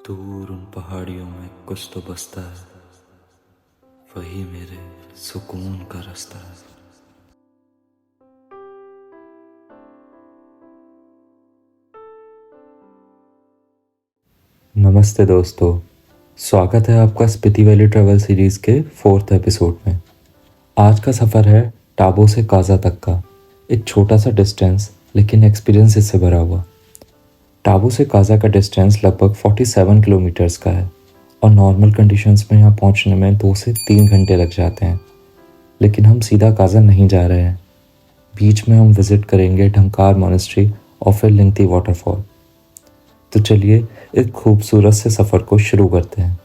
दूर उन पहाड़ियों में कुछ तो बसता है, वही मेरे सुकून का रास्ता है। नमस्ते दोस्तों, स्वागत है आपका स्पीति वैली ट्रैवल सीरीज़ के 4th एपिसोड में। आज का सफ़र है टाबो से काजा तक का। एक छोटा सा डिस्टेंस लेकिन एक्सपीरियंस इससे भरा हुआ। टाबो से काजा का डिस्टेंस लगभग 47 किलोमीटर्स का है और नॉर्मल कंडीशंस में यहाँ पहुँचने में 2 से 3 घंटे लग जाते हैं। लेकिन हम सीधा काजा नहीं जा रहे हैं। बीच में हम विज़िट करेंगे ढंकार मॉनेस्ट्री और फिर लिंगती वाटरफॉल। तो चलिए एक खूबसूरत से सफ़र को शुरू करते हैं।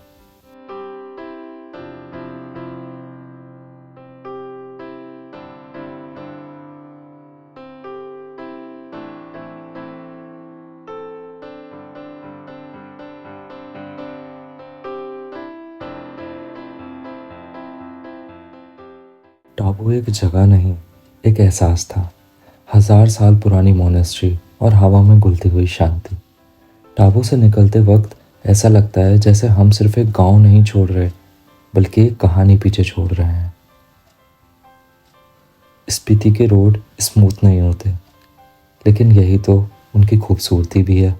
टाबू एक जगह नहीं, एक एहसास था। 1000 साल पुरानी मोनेस्ट्री और हवा में घुलती हुई शांति। टाबू से निकलते वक्त ऐसा लगता है जैसे हम सिर्फ एक गांव नहीं छोड़ रहे, बल्कि एक कहानी पीछे छोड़ रहे हैं। स्पीति के रोड स्मूथ नहीं होते, लेकिन यही तो उनकी खूबसूरती भी है।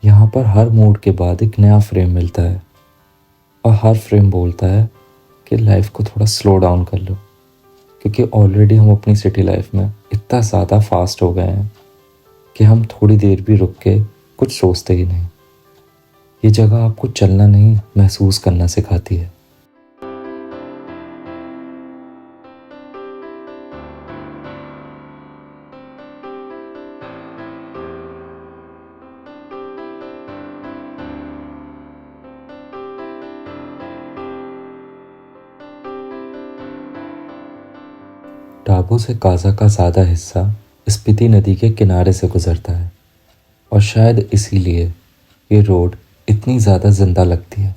यहाँ पर हर मोड़ के बाद एक नया फ्रेम मिलता है और हर फ्रेम बोलता है कि लाइफ को थोड़ा स्लो डाउन कर लो, क्योंकि ऑलरेडी हम अपनी सिटी लाइफ में इतना ज़्यादा फास्ट हो गए हैं कि हम थोड़ी देर भी रुक के कुछ सोचते ही नहीं। ये जगह आपको चलना नहीं, महसूस करना सिखाती है। टाबू से काजा का ज़्यादा हिस्सा स्पीति नदी के किनारे से गुजरता है और शायद इसीलिए ये रोड इतनी ज़्यादा जिंदा लगती है।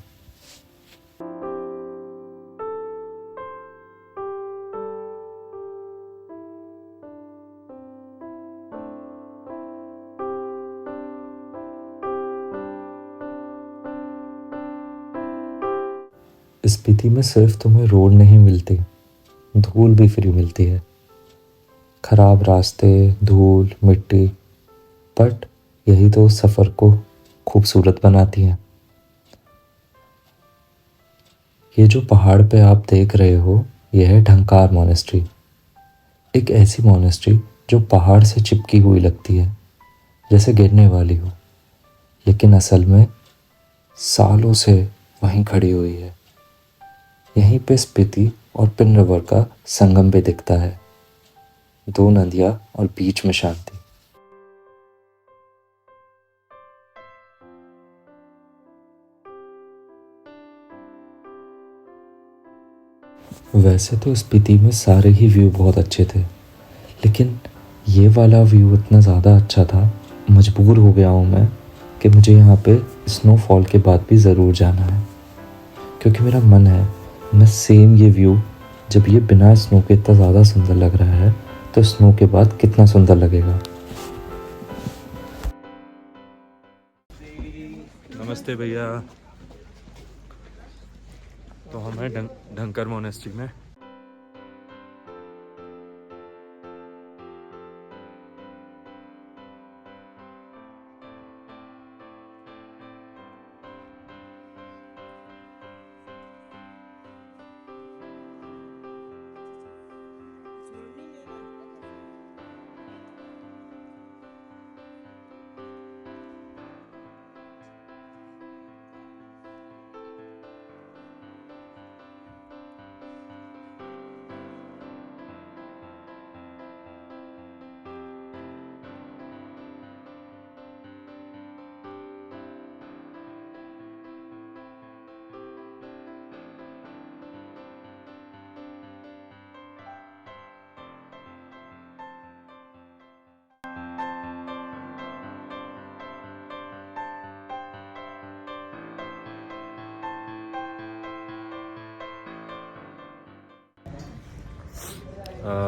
स्पीति में सिर्फ तुम्हें रोड नहीं मिलती, धूल भी फ्री मिलती है। खराब रास्ते, धूल, मिट्टी, बट यही तो उस सफ़र को खूबसूरत बनाती है। ये जो पहाड़ पे आप देख रहे हो, यह है ढंकार मॉनेस्ट्री। एक ऐसी मॉनेस्ट्री जो पहाड़ से चिपकी हुई लगती है, जैसे गिरने वाली हो, लेकिन असल में सालों से वहीं खड़ी हुई है। यहीं पे स्पीति और पिन रिवर का संगम भी दिखता है, दो नदियाँ और बीच में शांति। वैसे तो स्पीति में सारे ही व्यू बहुत अच्छे थे, लेकिन ये वाला व्यू इतना ज़्यादा अच्छा था, मजबूर हो गया हूँ मैं कि मुझे यहाँ पे स्नोफॉल के बाद भी ज़रूर जाना है, क्योंकि मेरा मन है मैं सेम ये व्यू, जब ये बिना स्नो के इतना ज़्यादा सुंदर लग रहा है, तो स्नो के बाद कितना सुंदर लगेगा। नमस्ते भैया। तो हम हैं ढंकर मोनेस्ट्री में।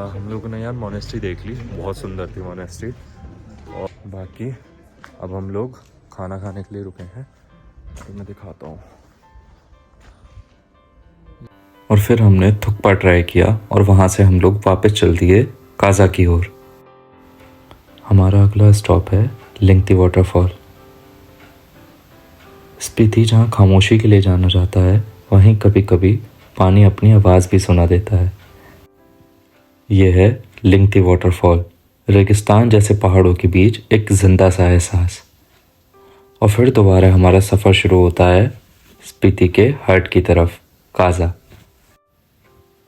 हम लोगों ने यार मोनेस्ट्री देख ली, बहुत सुंदर थी मोनेस्ट्री। और बाकी अब हम लोग खाना खाने के लिए रुके हैं तो मैं दिखाता हूँ। और फिर हमने थुक्पा ट्राई किया और वहाँ से हम लोग वापस चल दिए काजा की ओर। हमारा अगला स्टॉप है लिंगती वाटरफॉल। स्पीति जहाँ खामोशी के लिए जाना जाता है, वहीं कभी कभी पानी अपनी आवाज़ भी सुना देता है। यह है लिंगती वाटरफॉल, रेगिस्तान जैसे पहाड़ों के बीच एक जिंदा सा एहसास। और फिर दोबारा हमारा सफ़र शुरू होता है स्पीति के हार्ट की तरफ, काजा।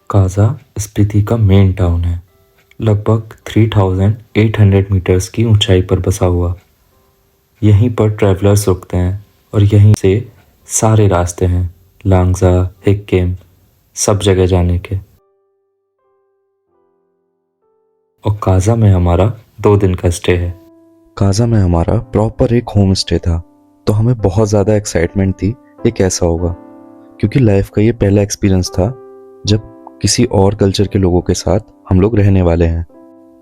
काजा स्पीति का मेन टाउन है, लगभग 3800 मीटर्स की ऊंचाई पर बसा हुआ। यहीं पर ट्रैवलर्स रुकते हैं और यहीं से सारे रास्ते हैं लांगजा, हिक्किम, सब जगह जाने के। और काजा में हमारा 2 दिन का स्टे है। काजा में हमारा प्रॉपर एक होम स्टे था, तो हमें बहुत ज़्यादा एक्साइटमेंट थी ये कैसा होगा, क्योंकि लाइफ का ये पहला एक्सपीरियंस था जब किसी और कल्चर के लोगों के साथ हम लोग रहने वाले हैं।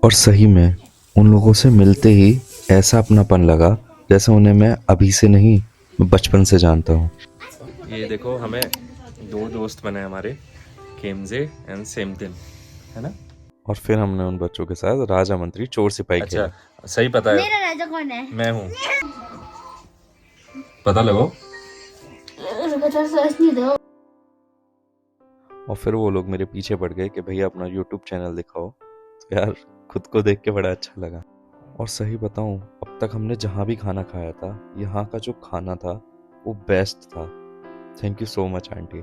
और सही में उन लोगों से मिलते ही ऐसा अपनापन लगा जैसे उन्हें मैं अभी से नहीं, बचपन से जानता हूँ। ये देखो, हमें 2 दोस्त बने हमारे, केमजे एंड सेमतिन, है ना। और फिर हमने उन बच्चों के साथ राजा मंत्री चोर सिपाही खेला। अच्छा, सही पता है। मेरा राजा कौन है? मैं हूँ, पता लगाओ। सोच नहीं दो। और फिर वो लोग मेरे पीछे पड़ गए कि भैया अपना YouTube चैनल दिखाओ। तो यार खुद को देख के बड़ा अच्छा लगा। और सही बताऊं, अब तक हमने जहाँ भी खाना खाया था, यहाँ का जो खाना था वो बेस्ट था। Thank you so much aunty.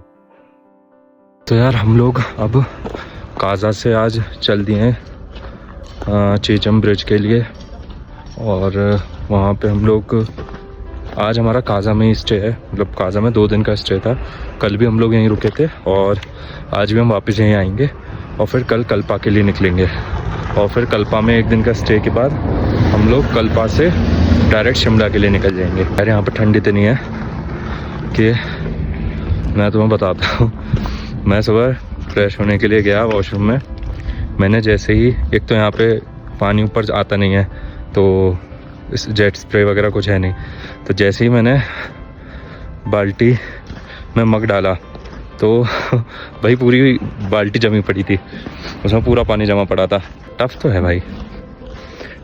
तो यार हम लोग अब काजा से आज चल दिए हैं चेचम ब्रिज के लिए। और वहाँ पे हम लोग, आज हमारा काजा में ही स्टे है, मतलब काजा में 2 दिन का स्टे था। कल भी हम लोग यहीं रुके थे और आज भी हम वापस यहीं आएंगे और फिर कल कल्पा के लिए निकलेंगे। और फिर कल्पा में 1 दिन का स्टे के बाद हम लोग कल्पा से डायरेक्ट शिमला के लिए निकल जाएंगे। यार यहाँ पर ठंड इतनी है कि मैं तुम्हें बताता हूँ। मैं सुबह फ्रेश होने के लिए गया वॉशरूम में, मैंने जैसे ही, एक तो यहाँ पे पानी ऊपर आता नहीं है, तो इस जेट स्प्रे वगैरह कुछ है नहीं, तो जैसे ही मैंने बाल्टी में मग डाला तो भाई पूरी बाल्टी जमी पड़ी थी, उसमें पूरा पानी जमा पड़ा था। टफ तो है भाई,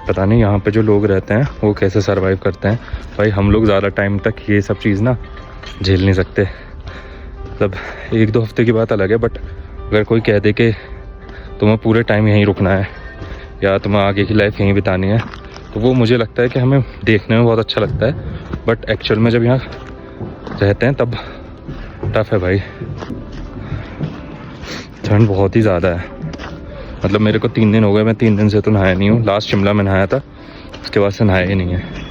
पता नहीं यहाँ पे जो लोग रहते हैं वो कैसे सरवाइव करते हैं। भाई हम लोग ज़्यादा टाइम तक ये सब चीज़ ना झेल नहीं सकते। मतलब 1-2 हफ्ते की बात अलग है, बट अगर कोई कह दे कि तुम्हें पूरे टाइम यहीं रुकना है या तुम्हें आगे की लाइफ यहीं बितानी है, तो वो मुझे लगता है कि हमें देखने में बहुत अच्छा लगता है, बट एक्चुअल में जब यहाँ रहते हैं तब टफ है भाई। ठंड बहुत ही ज़्यादा है, मतलब मेरे को 3 दिन हो गए, मैं 3 दिन से तो नहाया नहीं हूँ। लास्ट शिमला में नहाया था, उसके बाद से नहाया ही नहीं है।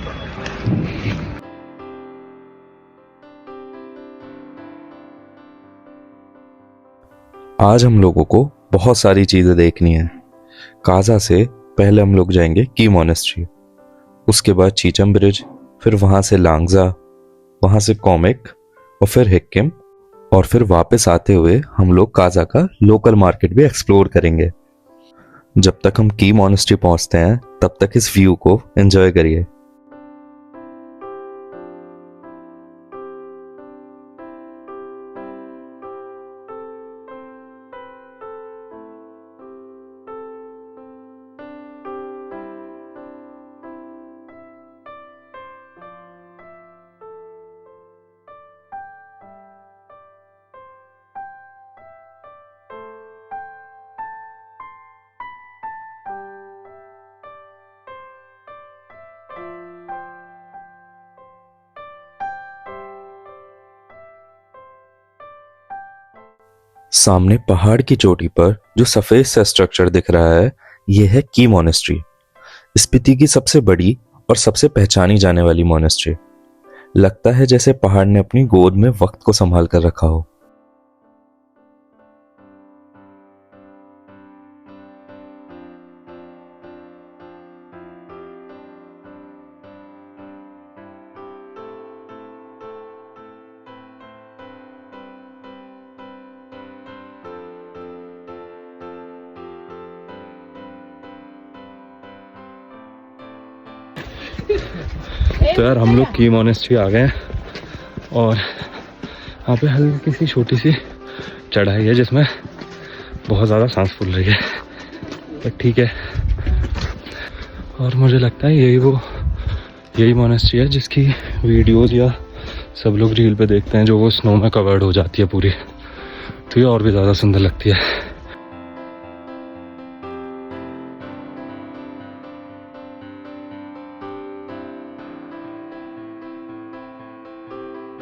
आज हम लोगों को बहुत सारी चीज़ें देखनी है। काजा से पहले हम लोग जाएंगे की मॉनेस्ट्री, उसके बाद चीचम ब्रिज, फिर वहाँ से लांगजा, वहाँ से कॉमिक और फिर हिक्किम, और फिर वापस आते हुए हम लोग काजा का लोकल मार्केट भी एक्सप्लोर करेंगे। जब तक हम की मॉनेस्ट्री पहुँचते हैं तब तक इस व्यू को एंजॉय करिए। सामने पहाड़ की चोटी पर जो सफेद सा स्ट्रक्चर दिख रहा है, यह है की मॉनेस्ट्री, स्पीति की सबसे बड़ी और सबसे पहचानी जाने वाली मॉनेस्ट्री। लगता है जैसे पहाड़ ने अपनी गोद में वक्त को संभाल कर रखा हो। तो यार हम लोग की मॉनेस्ट्री आ गए हैं और यहाँ पे हल्की सी छोटी सी चढ़ाई है जिसमें बहुत ज़्यादा सांस फूल रही है, बट ठीक है। और मुझे लगता है यही मोनेस्ट्री है जिसकी वीडियोज़ या सब लोग रील पे देखते हैं, जो वो स्नो में कवर्ड हो जाती है पूरी, तो ये और भी ज़्यादा सुंदर लगती है।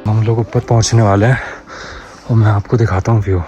हम लोग ऊपर पहुंचने वाले हैं और मैं आपको दिखाता हूँ व्यू।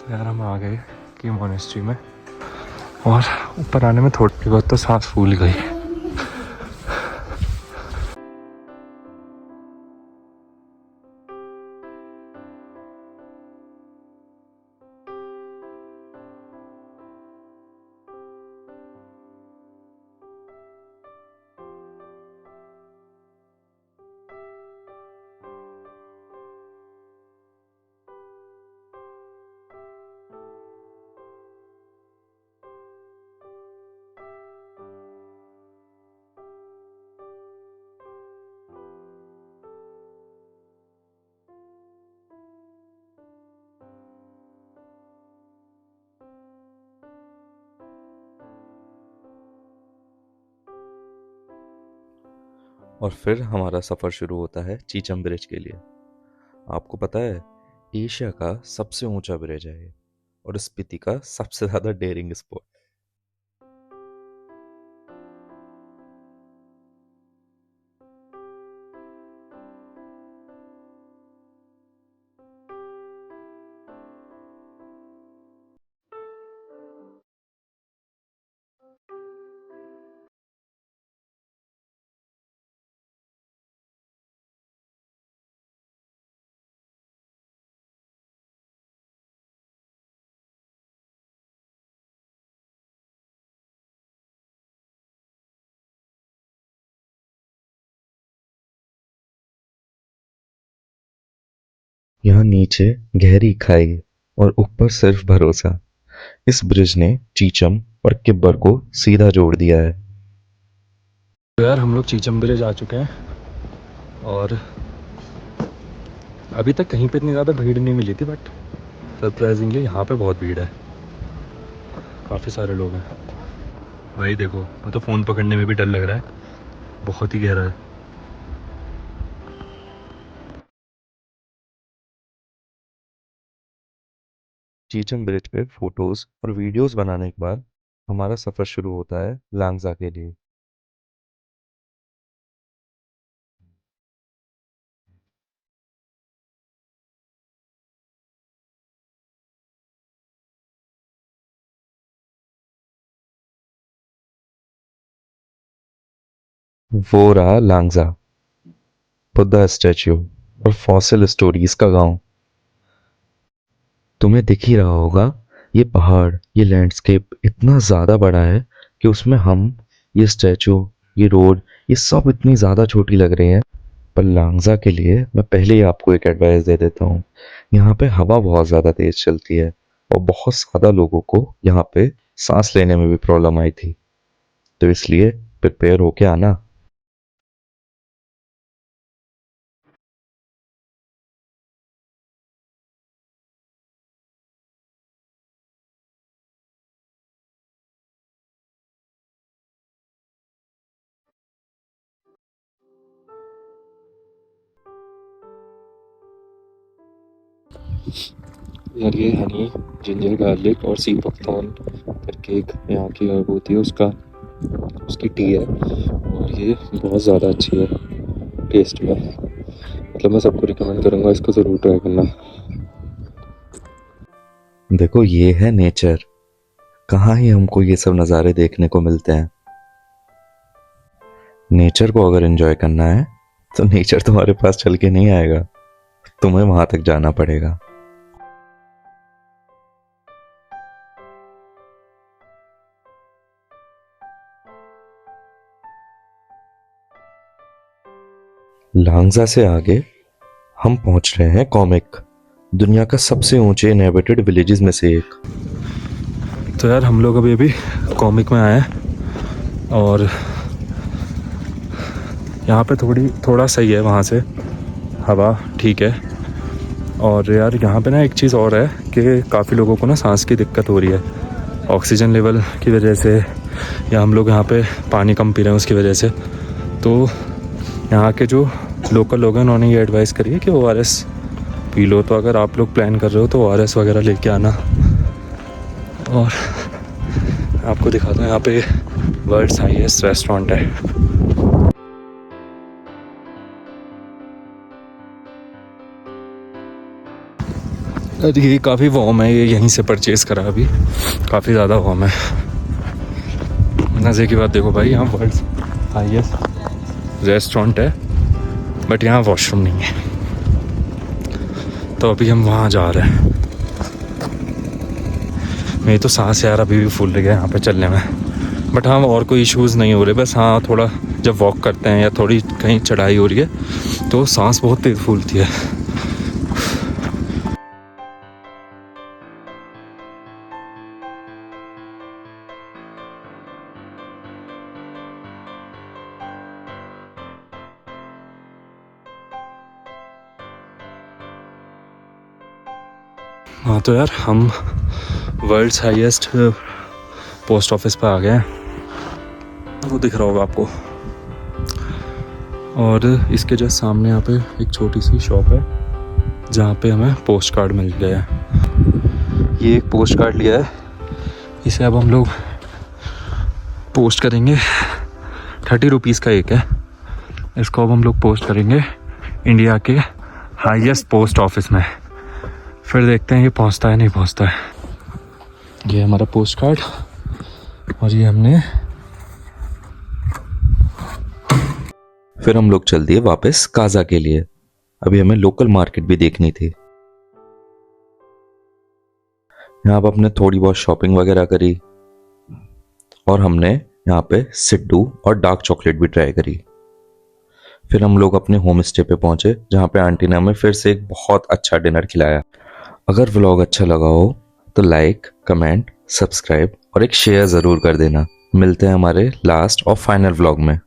यार हम आ गए की मोनेस्ट्री में, और ऊपर आने में थोड़ी बहुत तो सांस फूल गई। और फिर हमारा सफ़र शुरू होता है चीचम ब्रिज के लिए। आपको पता है, एशिया का सबसे ऊंचा ब्रिज है ये, और स्पीति का सबसे ज़्यादा डेयरिंग स्पॉट। यहाँ नीचे गहरी खाई और ऊपर सिर्फ भरोसा। इस ब्रिज ने चीचम और किब्बर को सीधा जोड़ दिया है। तो यार हम लोग चीचम ब्रिज आ चुके हैं, और अभी तक कहीं पे इतनी ज़्यादा भीड़ नहीं मिली थी, बट सरप्राइजिंगली यहाँ पे बहुत भीड़ है, काफ़ी सारे लोग हैं। भाई देखो, मैं तो फ़ोन पकड़ने में भी डर लग रहा है, बहुत ही गहरा है। चीचम ब्रिज पे फोटोज और वीडियोस बनाने के बाद हमारा सफ़र शुरू होता है लांगजा के लिए। वो रहा लांगजा, बुद्धा स्टैच्यू और फॉसिल स्टोरीज का गांव। तुम्हें दिख ही रहा होगा, ये पहाड़, ये लैंडस्केप इतना ज़्यादा बड़ा है कि उसमें हम, ये स्टैचू, ये रोड, ये सब इतनी ज़्यादा छोटी लग रही हैं। पर लांगजा के लिए मैं पहले ही आपको एक एडवाइस दे देता हूँ। यहाँ पे हवा बहुत ज़्यादा तेज चलती है, और बहुत ज़्यादा लोगों को यहाँ पे सांस लेने में भी प्रॉब्लम आई थी, तो इसलिए प्रिपेयर होके आना। यार ये हनी, जिंजर गार्लिक और सी पकथॉन करके एक यहाँ की herb होती है, उसकी टी है, और ये बहुत ज़्यादा अच्छी है टेस्ट में। मतलब मैं सबको रिकमेंड करूँगा, इसको ज़रूर ट्राई करना। देखो, ये है नेचर, कहाँ ही हमको ये सब नज़ारे देखने को मिलते हैं। नेचर को अगर एंजॉय करना है तो नेचर तुम्हारे पास चल के नहीं आएगा, तुम्हें वहां तक जाना पड़ेगा। लांगजा से आगे हम पहुंच रहे हैं कॉमिक, दुनिया का सबसे ऊंचे इनहेबिटेड विलेजेस में से एक। तो यार हम लोग अभी कॉमिक में आए हैं और यहाँ पे थोड़ा सही है, वहाँ से हवा ठीक है। और यार यहाँ पे ना एक चीज़ और है कि काफ़ी लोगों को ना सांस की दिक्कत हो रही है, ऑक्सीजन लेवल की वजह से, या हम लोग यहाँ पे पानी कम पी रहे हैं उसकी वजह से। तो यहाँ के जो लोकल लोग हैं उन्होंने ये एडवाइस करी है कि ORS पी लो। तो अगर आप लोग प्लान कर रहे हो तो ORS वगैरह लेके आना। और आपको दिखाता हूँ, यहाँ पे वर्ल्ड्स हाईएस्ट रेस्टोरेंट है। अरे ये काफ़ी वार्म है, ये यहीं से परचेज़ करा अभी, काफ़ी ज़्यादा वार्म है। मज़े की बात देखो भाई, यहाँ वर्ल्ड्स हाईएस्ट रेस्टोरेंट है बट यहाँ वॉशरूम नहीं है, तो अभी हम वहाँ जा रहे हैं। मेरी तो सांस यार अभी भी फूल रही है यहाँ पे चलने में, बट हाँ और कोई इश्यूज़ नहीं हो रहे। बस हाँ थोड़ा जब वॉक करते हैं या थोड़ी कहीं चढ़ाई हो रही है तो सांस बहुत तेज़ फूलती है। हाँ तो यार हम वर्ल्ड्स हाईएस्ट पोस्ट ऑफिस पर आ गए हैं, वो दिख रहा होगा आपको। और इसके जस्ट सामने यहाँ पे एक छोटी सी शॉप है जहाँ पे हमें पोस्ट कार्ड मिल गया है। ये एक पोस्ट कार्ड लिया है, इसे अब हम लोग पोस्ट करेंगे। 30 रुपीज़ का एक है, इसको अब हम लोग पोस्ट करेंगे इंडिया के हाईएस्ट पोस्ट ऑफिस में। फिर देखते हैं ये पहुंचता है नहीं पहुंचता है। ये हमारा पोस्ट कार्ड और ये हमने। फिर हम लोग चल दिए वापस काजा के लिए। अभी हमें लोकल मार्केट भी देखनी थी। यहाँ पर हमने थोड़ी बहुत शॉपिंग वगैरह करी और हमने यहाँ पे सिड्डू और डार्क चॉकलेट भी ट्राई करी। फिर हम लोग अपने होम स्टे पे पहुंचे जहाँ पे आंटी ने हमें फिर से एक बहुत अच्छा डिनर खिलाया। अगर व्लॉग अच्छा लगा हो तो लाइक, कमेंट, सब्सक्राइब और एक शेयर ज़रूर कर देना। मिलते हैं हमारे लास्ट और फाइनल व्लॉग में।